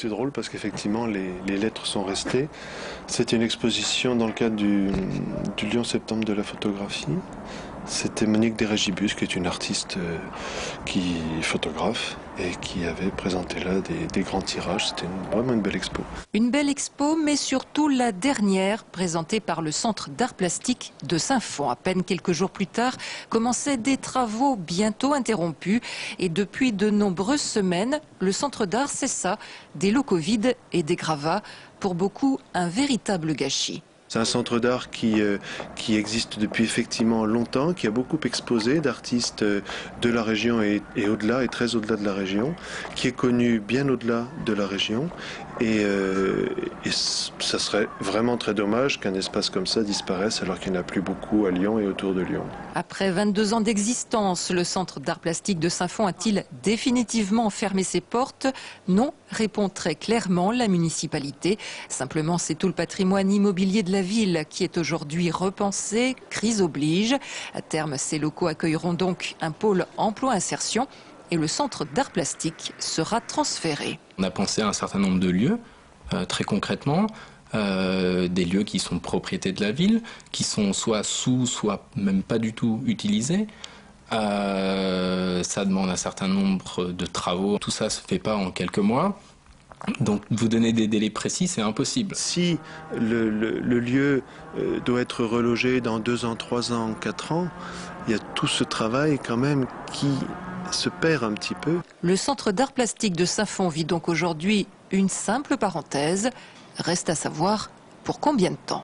C'est drôle parce qu'effectivement les lettres sont restées. C'était une exposition dans le cadre du Lion Septembre de la photographie. C'était Monique Desrégibus, qui est une artiste qui est photographe et qui avait présenté là des grands tirages. C'était vraiment une belle expo. Une belle expo, mais surtout la dernière, présentée par le Centre d'art plastique de Saint-Fond. À peine quelques jours plus tard, commençaient des travaux bientôt interrompus. Et depuis de nombreuses semaines, le Centre d'art, c'est ça, des locaux vides et des gravats. Pour beaucoup, un véritable gâchis. C'est un centre d'art qui existe depuis effectivement longtemps, qui a beaucoup exposé d'artistes de la région et au-delà, et très au-delà de la région, qui est connu bien au-delà de la région. Et ça serait vraiment très dommage qu'un espace comme ça disparaisse alors qu'il n'y en a plus beaucoup à Lyon et autour de Lyon. Après 22 ans d'existence, le Centre d'art plastique de Saint-Fond a-t-il définitivement fermé ses portes? Non, répond très clairement la municipalité. Simplement, c'est tout le patrimoine immobilier de la ville qui est aujourd'hui repensé, crise oblige. À terme, ces locaux accueilleront donc un pôle emploi-insertion et le Centre d'art plastique sera transféré. On a pensé à un certain nombre de lieux, très concrètement, des lieux qui sont propriété de la ville, qui sont soit sous, soit même pas du tout utilisés. Ça demande un certain nombre de travaux. Tout ça se fait pas en quelques mois. Donc vous donner des délais précis, c'est impossible. Si le lieu doit être relogé dans 2 ans, 3 ans, 4 ans, il y a tout ce travail quand même qui se perd un petit peu. Le Centre d'art plastique de Saint-Fond vit donc aujourd'hui une simple parenthèse. Reste à savoir pour combien de temps.